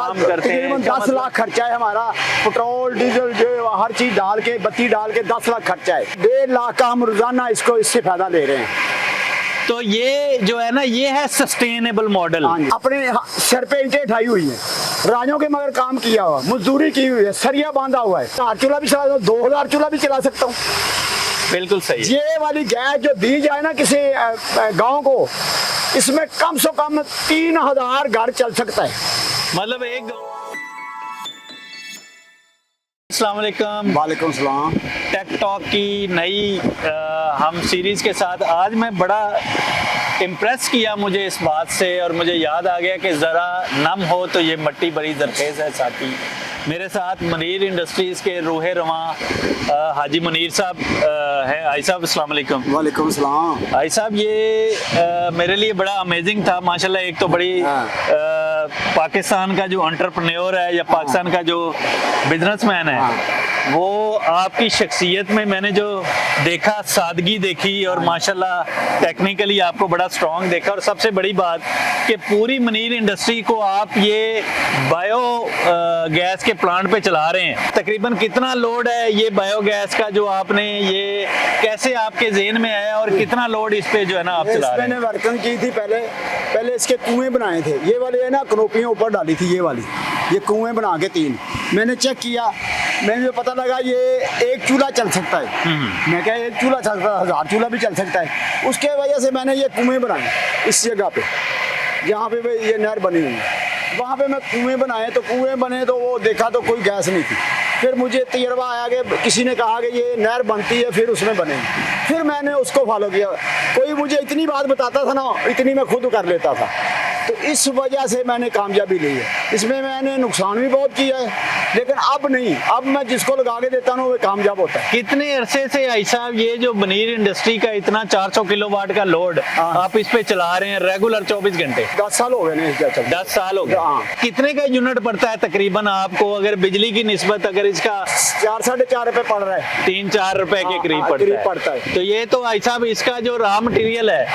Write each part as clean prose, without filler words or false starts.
काम करते हैं? तकरीबन 10 लाख खर्चा है हमारा, पेट्रोल डीजल जो हर चीज डाल के, बत्ती डाल के 10 लाख खर्चा है। 1.5 लाख का हम रोजाना इसको इससे फायदा ले रहे हैं। तो ये जो है ना, ये है सस्टेनेबल मॉडल। अपने सर पे ईंटें उठाई हुई है, राजों के मगर काम किया हुआ, मजदूरी की हुई है, सरिया बांधा हुआ है। 1000 चूल्हा भी चला, 2000 चूल्हा भी चला सकता हूँ। बिल्कुल सही। ये वाली गैस जो दी जाए ना किसी गांव को, इसमें कम से कम 3000 घर चल सकता है। मतलब एक अस्सलाम वालेकुम। वालेकुम सलाम। टेक टॉक की नई हम सीरीज के साथ आज मैं बड़ा इम्प्रेस किया मुझे इस बात से, और मुझे याद आ गया कि ज़रा नम हो तो ये मट्टी बड़ी जरखेज़ है। साथी मेरे साथ मनीर इंडस्ट्रीज़ के रूहे रवां हाजी मुनीर साहब हैं। आई साहब अस्सलाम वालेकुम। वालेकुम सलाम। आई साहब ये मेरे लिए बड़ा अमेजिंग था माशाल्लाह। एक तो बड़ी पाकिस्तान का जो एंटरप्रेन्योर है या पाकिस्तान का जो बिजनेसमैन है, वो आपकी शख्सियत में मैंने जो देखा, सादगी देखी, और माशाल्लाह टेक्निकली आपको बड़ा स्ट्रॉन्ग देखा। और सबसे बड़ी बात कि पूरी मनीर इंडस्ट्री को आप ये बायो गैस के प्लांट पे चला रहे हैं। तकरीबन कितना लोड है ये बायोगैस का जो आपने, ये कैसे आपके ज़हन में आया और कितना लोड इस पे जो है ना आप चला रहे हैं? मैंने वर्किंग की थी पहले इसके कुएं बनाए थे। ये वाले है ना कनोपियाँ ऊपर डाली थी, ये वाली, ये कुएं बना के 3 मैंने चेक किया, मुझे पता लगा ये 1 चूल्हा चल सकता है। मैं क्या 1 चूल्हा चल सकता है, 1000 चूल्हा भी चल सकता है। उसके वजह से मैंने ये कुएं बनाए इस जगह पे, जहाँ पे ये नहर बनी हुई है, वहाँ पे मैं कुएं बनाए। तो कुएं बने तो वो देखा तो कोई गैस नहीं थी। फिर मुझे तजर्बा आया कि किसी ने कहा कि ये नहर बनती है फिर उसमें बने, फिर मैंने उसको फॉलो किया। कोई मुझे इतनी बात बताता था ना, इतनी मैं खुद कर लेता था। तो इस वजह से मैंने कामयाबी ली है। इसमें मैंने नुकसान भी बहुत किया है, लेकिन अब नहीं, अब मैं जिसको लगा के देता हूँ वो कामयाब होता है। कितने अरसे से आई साहब ये जो मनीर इंडस्ट्री का इतना 400 किलोवाट का लोड आप इस पे चला रहे हैं रेगुलर 24 घंटे? 10 साल हो गए। 10 साल हो गए। कितने का यूनिट पड़ता है तकरीबन आपको, अगर बिजली की निस्बत अगर इसका 4 साढ़े 4 रुपए पड़ रहा है, 3-4 रुपए के करीब पड़ता है। तो ये तो आई साहब इसका जो रॉ मटेरियल है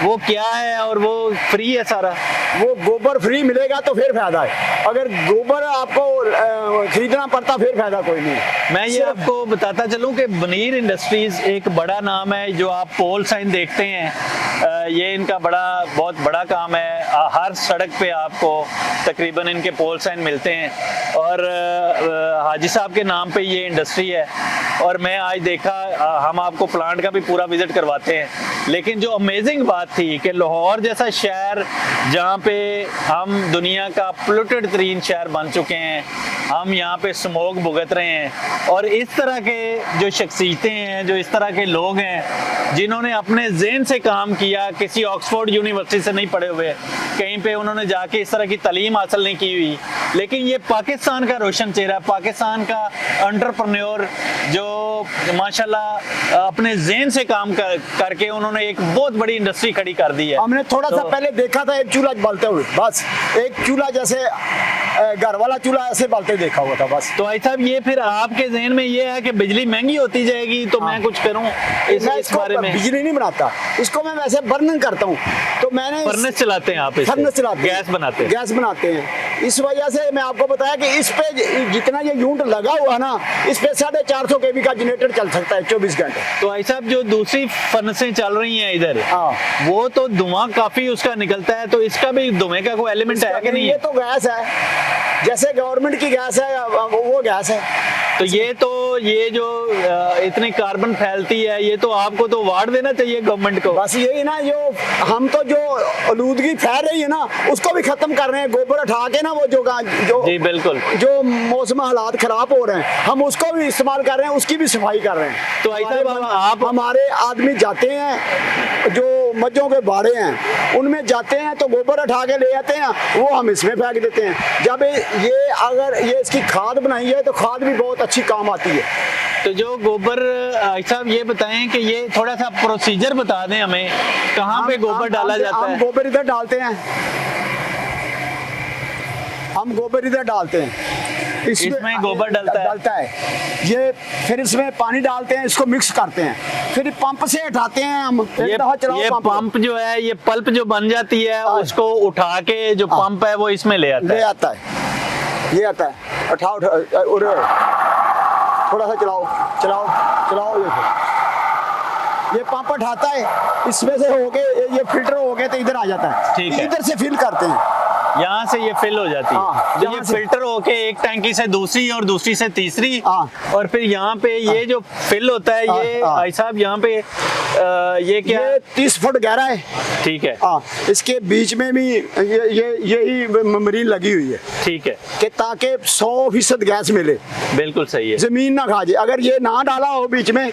वो क्या है, और वो फ्री है सारा? वो गोबर फ्री मिलेगा तो फिर फायदा है, अगर गोबर आपको खरीदना पड़ता फिर फायदा कोई नहीं। मैं ये आपको बताता चलूं कि मनीर इंडस्ट्रीज एक बड़ा नाम है। जो आप पोल साइन देखते हैं, ये इनका बहुत बड़ा काम है। हर सड़क पे आपको तकरीबन इनके पोल साइन मिलते हैं, और हाजी साहब के नाम पे ये इंडस्ट्री है। और मैं आज देखा, हम आपको प्लांट का भी पूरा विजिट करवाते हैं, लेकिन जो अमेजिंग बात थी कि लाहौर जैसा शहर जहाँ पे हम दुनिया का पोल्यूटेड तरीन शहर बन चुके हैं, हम यहाँ पे स्मोक भुगत रहे हैं, और इस तरह के जो शख्सियतें हैं, जो इस तरह के लोग हैं जिन्होंने अपने ज़हन से काम किया, किसी ऑक्सफोर्ड यूनिवर्सिटी से नहीं पढ़े हुए, कहीं पे उन्होंने जाके इस तरह की तालीम हासिल नहीं की हुई, लेकिन ये पाकिस्तान का रोशन चेहरा, पाकिस्तान का एंटरप्रेन्योर जो माशाल्लाह अपने ज़हन से काम करके उन्होंने एक बहुत बड़ी इंडस्ट्री खड़ी कर दी है। हमने थोड़ा सा पहले देखा था 1 चूल्हा बलते हुए, बस 1 चूल्हा जैसे घर वाला चूल्हा ऐसे बलते देखा हुआ था बस। तो आई साहब ये फिर आपके ज़हन में ये है कि बिजली महंगी होती जाएगी तो मैं कुछ करूं इस बारे में? बिजली नहीं बनाता इसको, मैं वैसे बर्निंग करता हूँ। तो मैंने फर्नेस चलाते हैं आप? फर्नेस चलाते हैं, गैस बनाते हैं। इस वजह से मैं आपको बताया कि इस पे जितना ये यूनिट लगा हुआ ना, इस पे 450 kV का जनरेटर चल सकता है 24 घंटे। तो आई साहब जो दूसरी फर्नेसें चल रही हैं इधर, वो तो धुआं काफी उसका निकलता है, तो इसका भी धुएं का कोई एलिमेंट है कि नहीं? ये तो गैस है, जैसे गवर्नमेंट की गैस है वो गैस है। तो ये जो इतनी कार्बन फैलती है, ये तो आपको तो अवार्ड देना चाहिए गवर्नमेंट को। बस यही ना, जो हम तो जो आलूदगी फैल रही है ना उसको भी खत्म कर रहे हैं। गोबर उठा के ना वो जो जी बिल्कुल, जो मौसम हालात खराब हो रहे हैं हम उसको भी इस्तेमाल कर रहे हैं, उसकी भी सफाई कर रहे हैं। तो ऐसा आप हमारे आदमी जाते हैं जो मज्जों के बाड़े हैं उनमें जाते हैं तो गोबर उठा के ले आते हैं, वो हम इसमें फेंक देते हैं। जब ये अगर ये इसकी खाद बनाई है तो खाद भी बहुत अच्छी काम आती है। तो जो गोबर साहब ये बताएं कि ये थोड़ा सा प्रोसीजर बता दें हमें, कहाँ पे गोबर डाला जाता है? हम गोबर इधर डालते हैं, हम गोबर इधर डालते हैं, इसमें गोबर डलता है। ये फिर इसमें पानी डालते हैं, इसको मिक्स करते हैं, फिर पंप से उठाते हैं हम। ये पंप जो है, ये पल्प जो बन जाती है उसको उठा के जो पंप है वो इसमें ले आता है। ये आता है, उठाओ उड़े, थोड़ा सा चलाओ चलाओ चलाओ, ये पंप उठाता है, इसमें से होके ये फिल्टर होके तो इधर आ जाता है। ठीक है। इधर से फिल करते हैं, यहाँ से ये फिल हो जाती है। हाँ, तो ये यहाँ से। फिल्टर होके एक टैंकी से दूसरी और दूसरी से तीसरी, हाँ। और फिर यहाँ पे ये जो फिल होता है ये हाँ। भाई साहब यहाँ पे ये क्या ये 30 फुट गहरा है। ठीक है, हाँ, इसके बीच में भी यही मरीन लगी हुई है ठीक है, कि ताकि 100% गैस मिले, बिल्कुल सही है। जमीन ना खा जाए। अगर ये ना डाला हो बीच में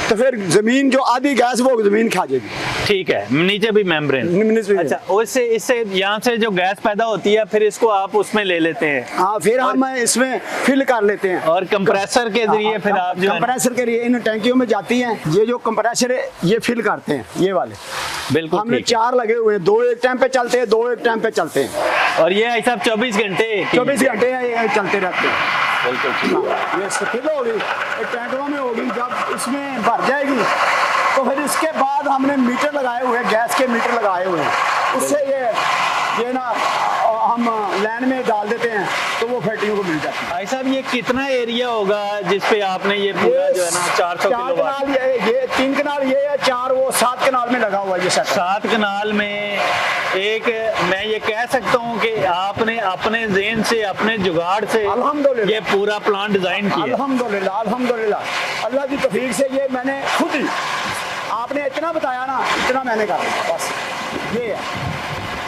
तो फिर जमीन जो आधी गैस वो जमीन खा जाएगी। ठीक है, नीचे भी मेम्ब्रेन। अच्छा, उससे इससे यहाँ से जो गैस पैदा होती है फिर इसको आप उसमें ले लेते हैं। हाँ, फिर हम इसमें फिल कर लेते हैं और कंप्रेसर के जरिए फिर आप जो है कंप्रेसर के लिए इन टैंकियों में जाती हैं। ये जो कंप्रेसर है ये फिल करते हैं, ये वाले बिल्कुल हमने ठीक है। 4 लगे हुए हैं, 2 एक टाइम पे चलते हैं, 2 एक टाइम पे चलते हैं। और ये ऐसा 24 घंटे 24 घंटे ये चलते रहते हैं। बिल्कुल ठीक है। ये फिल होगी, टैंकों में होगी, जब इसमें भर जाएगी तो फिर इसके बाद हमने मीटर लगाए हुए हैं, गैस के मीटर लगाए हुए हैं। उससे ये ना हम लाइन में डाल देते हैं तो वो फैक्ट्रियों को मिल जाती है। भाई साहब, ये कितना एरिया होगा जिस पे आपने ये पूरा जो है ना 400 किलोवाट? ये 3 कनाल ये है, 4 वो 7 कनाल में लगा हुआ है ये सेटअप। 7 कनाल में एक, मैं ये कह सकता हूँ कि आपने अपने ज़हन से, अपने जुगाड़ से अल्हम्दुलिल्लाह ये पूरा प्लान डिजाइन किया। अल्हम्दुलिल्लाह अल्हम्दुलिल्लाह, अल्लाह की तौफीक से ये मैंने खुद ही, आपने इतना बताया ना इतना मैंने कहा, बस ये है।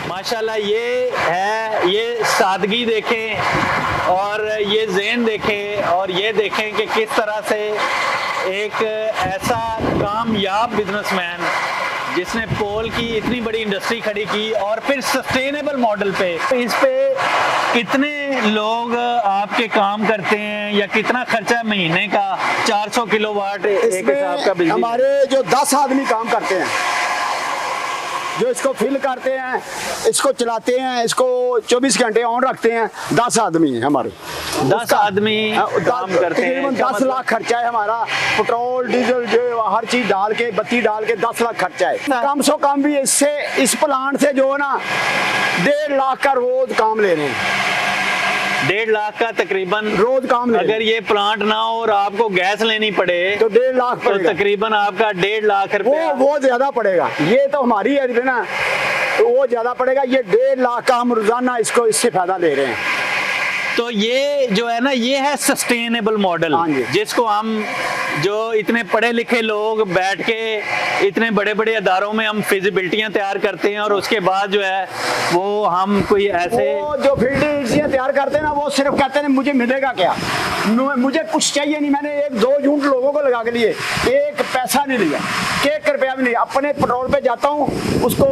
माशाल्लाह, ये है, ये सादगी देखें और ये ज़हन देखें और ये देखें कि किस तरह से एक ऐसा कामयाब बिजनेसमैन जिसने पोल की इतनी बड़ी इंडस्ट्री खड़ी की और फिर सस्टेनेबल मॉडल पे, इस पे कितने लोग आपके काम करते हैं या कितना खर्चा है महीने का? 400 किलोवाट एक हिसाब का बिजली। हमारे जो 10 आदमी काम करते हैं, जो इसको फिल करते हैं, इसको चलाते हैं, इसको 24 घंटे ऑन रखते हैं, 10 आदमी हैं हमारे। 10 आदमी काम करते हैं। तकरीबन 10 लाख खर्चा है हमारा, पेट्रोल डीजल जो हर चीज डाल के, बत्ती डाल के 10 लाख खर्चा है। कम से कम भी इससे, इस प्लांट से जो है ना 1.5 लाख का रोज काम ले रहे हैं। 1.5 लाख का तकरीबन रोज काम ले रहे हैं। अगर ये प्लांट ना हो और आपको गैस लेनी पड़े तो 1.5 लाख तो पड़ेगा। तकरीबन आपका 1.5 लाख रुपया। वो ज्यादा पड़ेगा, ये तो हमारी है ना, तो वो ज्यादा पड़ेगा। ये 1.5 लाख का हम रोजाना इसको इससे फायदा ले रहे हैं। तो ये जो है ना, ये है सस्टेनेबल मॉडल, हाँ जी। जिसको हम जो इतने पढ़े लिखे लोग बैठ के इतने बड़े बड़े अदारों में हम फिजिबिलिटियां तैयार करते हैं और उसके बाद जो है वो हम कोई ऐसे, वो जो फील्ड तैयार करते हैं ना, वो सिर्फ कहते हैं मुझे मिलेगा क्या, मुझे कुछ चाहिए नहीं। मैंने 1-2 यूनिट लोगों को लगा के लिए 1 पैसा नहीं लिया, 1 रुपया भी नहीं। अपने पेट्रोल पे जाता हूँ, उसको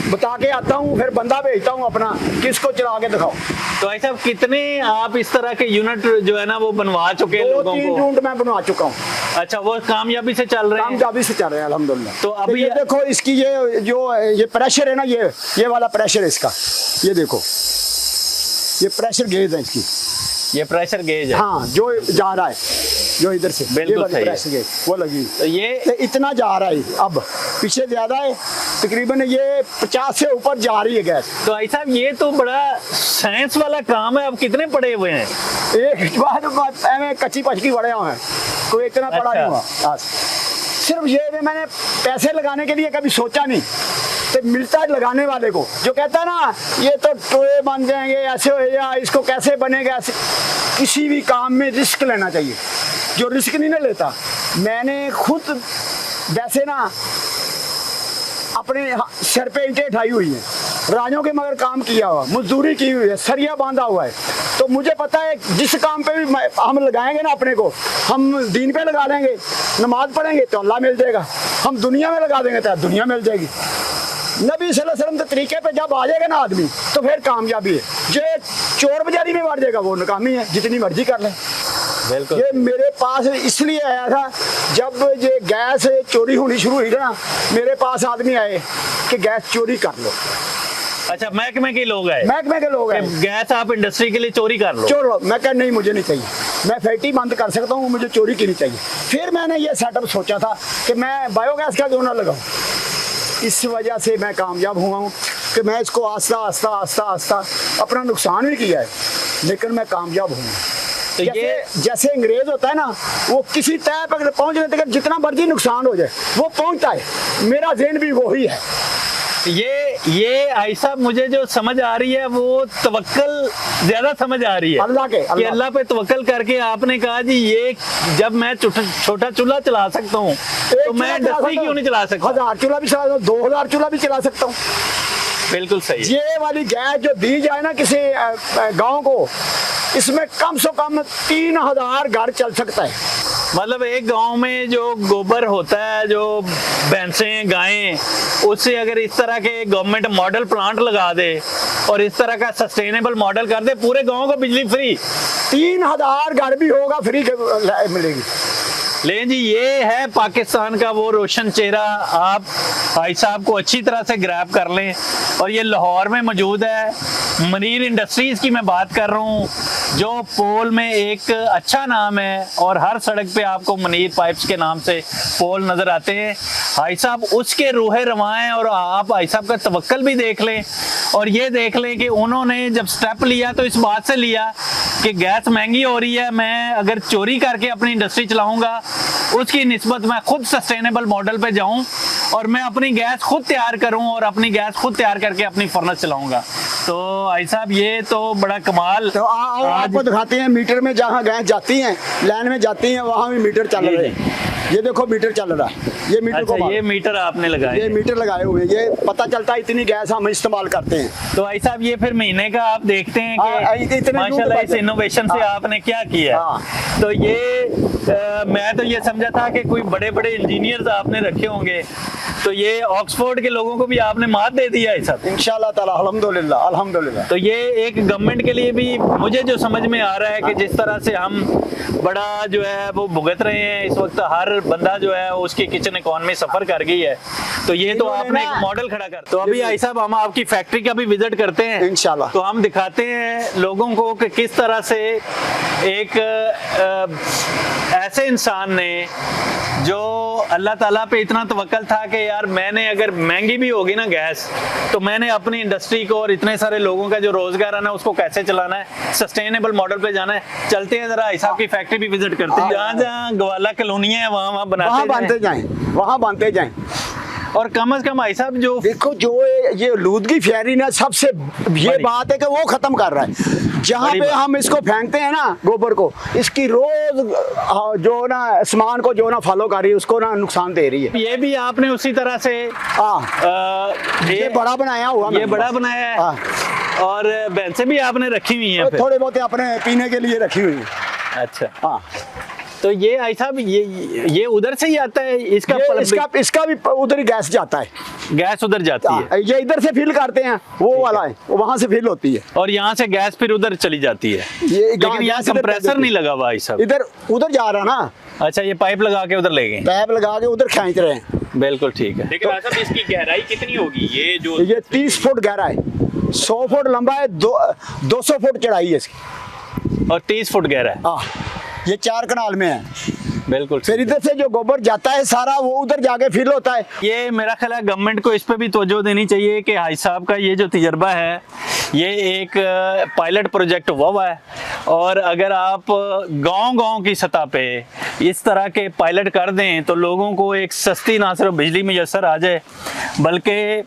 बता के आता हूँ, फिर बंदा भेजता हूँ अपना, किसको चला के दिखाओ। तो ऐसा कितने आप इस तरह के यूनिट जो है ना वो बनवा चुके हैं लोगों 2-3 को? यूनिट मैं बनवा चुका हूँ। अच्छा, वो कामयाबी से चल रहे हैं? कामयाबी से चल रहे हैं अल्हम्दुलिल्लाह। तो अभी ये देखो, इसकी ये जो ये प्रेशर है ना, ये वाला प्रेशर है इसका, ये देखो, ये प्रेशर गेज है इसकी, ये प्रेशर गेज है। हाँ, जो जा रहा है, जो इधर से बिल्कुल ये वाली सही है। प्रेशर गेज वो लगी, तो ये तो इतना जा रहा है। अब पीछे ज्यादा है, तकरीबन ये 50 से ऊपर जा रही है गैस। तो ऐसा, ये तो बड़ा साइंस वाला काम है। अब कितने पढ़े हुए हैं? एक बात मैं कच्ची पचकी बड़े हुए हैं, कोई इतना पड़ा अच्छा। नहीं हुआ। बस सिर्फ ये मैंने पैसे लगाने के लिए कभी सोचा नहीं, तो मिलता है लगाने वाले को, जो कहता है ना ये तो टोए बन जाएंगे, ऐसे हो या इसको कैसे बनेगा, ऐसे। किसी भी काम में रिस्क लेना चाहिए, जो रिस्क नहीं ना लेता। मैंने खुद वैसे ना अपने सर पे ईंटें उठाई हुई है, राजों के मगर काम किया हुआ, मजदूरी की हुई है, सरिया बांधा हुआ है, तो मुझे पता है जिस काम पे भी हम लगाएंगे ना अपने को, हम दीन पे लगा लेंगे, नमाज पढ़ेंगे तो अल्लाह मिल जाएगा, हम दुनिया में लगा देंगे तो दुनिया मिल जाएगी। नबी सल्लल्लाहु अलैहि वसल्लम के तरीके पे जब आ जाएगा ना आदमी, तो फिर कामयाबी है। जो चोर बाजारी में बढ़ जाएगा वो नाकामी है, जितनी मर्जी कर ले। बिल्कुल। ये मेरे पास इसलिए आया था, जब ये गैस चोरी होनी शुरू हुई ना, मेरे पास आदमी आए कि गैस चोरी कर लो। अच्छा, महकमे के लोग आए? महकमे के लोग आए, गैस आप इंडस्ट्री के लिए चोरी कर लो। चोर लो। मैं कहा नहीं, मुझे नहीं चाहिए, मैं फैक्ट्री बंद कर सकता हूँ, मुझे चोरी की नहीं चाहिए। फिर मैंने ये सेटअप सोचा था कि मैं बायोगैस का क्यों ना लगाऊं। इस वजह से मैं कामयाब हुआ हूँ कि मैं इसको आस्ता आस्ता आस्ता आस्ता अपना नुकसान भी किया है। लेकिन मैं कामयाब हूँ। तो जैसे अंग्रेज होता है ना, वो किसी तय पर पहुंचने तक जितना मर्जी नुकसान हो जाए वो पहुंचता है, मेरा ज़हन भी वही है। ये ऐसा मुझे जो समझ आ रही है वो तवक्कल ज्यादा समझ आ रही है अल्लाह के, कि अल्लाह पे तवक्कल करके आपने कहा जी ये जब मैं छोटा चूल्हा चला सकता हूँ तो मैं इंडस्ट्री क्यों नहीं चला सकता? 1000 चूल्हा भी चला सकता हूँ, 2000 चूल्हा भी चला सकता हूँ। बिल्कुल सही। ये वाली गैस जो दी जाए ना किसी गांव को, इसमें कम से कम 3000 घर चल सकता है। मतलब एक गांव में जो गोबर होता है, जो भैंसें गायें, उससे अगर इस तरह के गवर्नमेंट मॉडल प्लांट लगा दे और इस तरह का सस्टेनेबल मॉडल कर दे, पूरे गांव को बिजली फ्री, 3000 घर भी होगा फ्री मिलेगी। लेकिन जी ये है पाकिस्तान का वो रोशन चेहरा, आप भाई साहब को अच्छी तरह से ग्रैब कर लें। और ये लाहौर में मौजूद है, मनीर इंडस्ट्रीज की मैं बात कर रहा हूँ, जो पोल में एक अच्छा नाम है और हर सड़क पे आपको मनीर पाइप्स के नाम से पोल नजर आते हैं। भाई साहब उसके रूहे रवां हैं और आप भाई साहब का तवक्कल भी देख लें और ये देख लें कि उन्होंने जब स्टेप लिया तो इस बात से लिया कि गैस महंगी हो रही है, मैं अगर चोरी करके अपनी इंडस्ट्री चलाऊंगा उसकी निस्बत मैं खुद सस्टेनेबल मॉडल पे जाऊं और मैं अपनी गैस खुद तैयार करूं और अपनी गैस खुद तैयार करके अपनी फर्नेस चलाऊंगा। तो भाई साहब ये तो बड़ा कमाल। तो आपको दिखाते हैं मीटर में जहाँ गैस जाती हैं, लाइन में जाती हैं, वहाँ भी मीटर चल रहे हैं। ये देखो मीटर चल रहा है, ये मीटर अच्छा, को ये मीटर आपने लगाए? ये मीटर लगाए हुए, ये पता चलता है इतनी गैस हम इस्तेमाल करते हैं। तो भाई साहब ये फिर महीने का आप देखते हैं कि माशाल्लाह इस इनोवेशन से आपने क्या किया। तो ये मैं तो ये समझा था कि कोई बड़े बड़े इंजीनियर्स आपने रखे होंगे, तो ये ऑक्सफोर्ड के लोगों को भी आपने मात दे दिया है सब इंशाल्लाह ताला, अल्हम्दुलिल्लाह अल्हम्दुलिल्लाह। तो ये एक गवर्नमेंट के लिए भी मुझे जो समझ में आ रहा है कि जिस तरह से हम बड़ा जो है वो भुगत रहे हैं इस वक्त, हर बंदा जो है उसकी किचन इकॉनमी सफर कर गई है, तो ये तो आपने एक मॉडल खड़ा कर। तो अभी आई साहब हम आपकी फैक्ट्री का भी विजिट करते हैं इंशाल्लाह, तो हम दिखाते हैं लोगों को कि किस तरह से एक ऐसे इंसान ने जो अल्लाह ताला पे इतना तवक्कल था कि यार मैंने अगर महंगी भी होगी ना गैस, तो मैंने अपनी इंडस्ट्री को और इतने सारे लोगों का जो रोजगार है ना उसको कैसे चलाना है, सस्टेनेबल मॉडल पे जाना है। चलते हैं जरा हिसाब की फैक्ट्री भी विजिट करते हैं, जहाँ जहाँ गवाला कॉलोनियां है वहाँ बनते जाएं, वहाँ बनते जाएं। और कम से कम भाई साहब जो देखो जो ये लूदगी फैरी ना सबसे ये बात है कि वो खत्म कर रहा है। जहाँ पे हम इसको फेंकते हैं ना गोबर को, इसकी रोज जो ना आसमान को जो ना फॉलो कर रही है उसको ना नुकसान दे रही है। ये भी आपने उसी तरह से ये बड़ा बनाया हुआ, ये बड़ा बनाया है और भैंसें भी आपने रखी हुई हैं, थोड़े बहुत अपने पीने के लिए रखी हुई है। अच्छा हाँ, तो ये आई साहब ये उधर से ही आता है, इसका भी उधर ही गैस जाता है, गैस उधर जाती है, ये इधर से फिल करते हैं, वो वाला है वहां से फिल होती है और यहाँ से गैस फिर उधर चली जाती है। लेकिन यहाँ कंप्रेसर नहीं लगा हुआ साहब, इधर उधर जा रहा ना। अच्छा, ये पाइप लगा के उधर ले गए, पाइप लगा के उधर खींच रहे हैं। बिल्कुल ठीक है। लेकिन तो, इसकी गहराई कितनी होगी? ये 30 फुट गहरा है, 100 फुट लंबा है, 200 फुट चढ़ाई है इसकी और 30 फुट गहरा है। हाँ, ये 4 कनाल में है। बिल्कुल। फिर इधर से जो गोबर जाता है सारा वो उधर जाके फिल होता है। ये मेरा ख्याल है गवर्नमेंट को इस पे भी तवज्जो देनी चाहिए कि हाई साहब का ये जो तजर्बा है ये एक पायलट प्रोजेक्ट हुआ है और अगर आप गांव-गांव की सतह पे इस तरह के पायलट कर दें तो लोगों को एक सस्ती ना सिर्फ बिजली मैसर आ जाए, बल्कि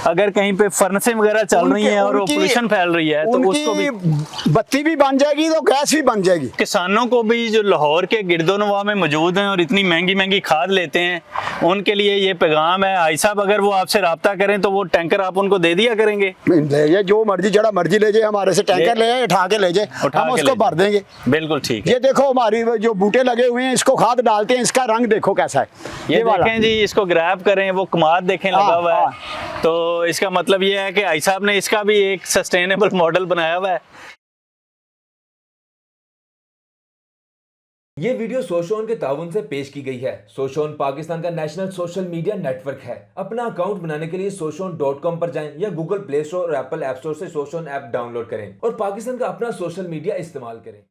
अगर कहीं पे फर्नेसें वगैरह चल रही हैं और पोल्यूशन फैल रही है तो उसको भी बत्ती भी बन जाएगी तो गैस भी बन जाएगी। किसानों को भी जो लाहौर के गिरदोनवा में मौजूद हैं और इतनी महंगी महंगी खाद लेते हैं, उनके लिए ये पैगाम है हाई साहब, अगर वो आपसे रब्ता करें तो वो टैंकर आप उनको दे दिया करेंगे। जो मर्जी जड़ा मर्जी ले जाए, हमारे से टैंकर ले जाए, उठा के ले जाए, हम उसको भर देंगे। बिल्कुल ठीक है। ये देखो हमारी जो बूटे लगे हुए हैं, इसको खाद डालते हैं, इसका रंग देखो कैसा है। ये देखें जी, इसको ग्रैब करें, वो कमाद देखें लगा हुआ है, तो इसका मतलब ये है कि हाई साहब ने इसका भी एक सस्टेनेबल मॉडल बनाया हुआ है। ये वीडियो सोशोन के ताउन से पेश की गई है। सोशोन पाकिस्तान का नेशनल सोशल मीडिया नेटवर्क है। अपना अकाउंट बनाने के लिए soshon.com पर जाएं या गूगल प्ले स्टोर और एप्पल ऐप स्टोर से सोशोन ऐप डाउनलोड करें और पाकिस्तान का अपना सोशल मीडिया इस्तेमाल करें।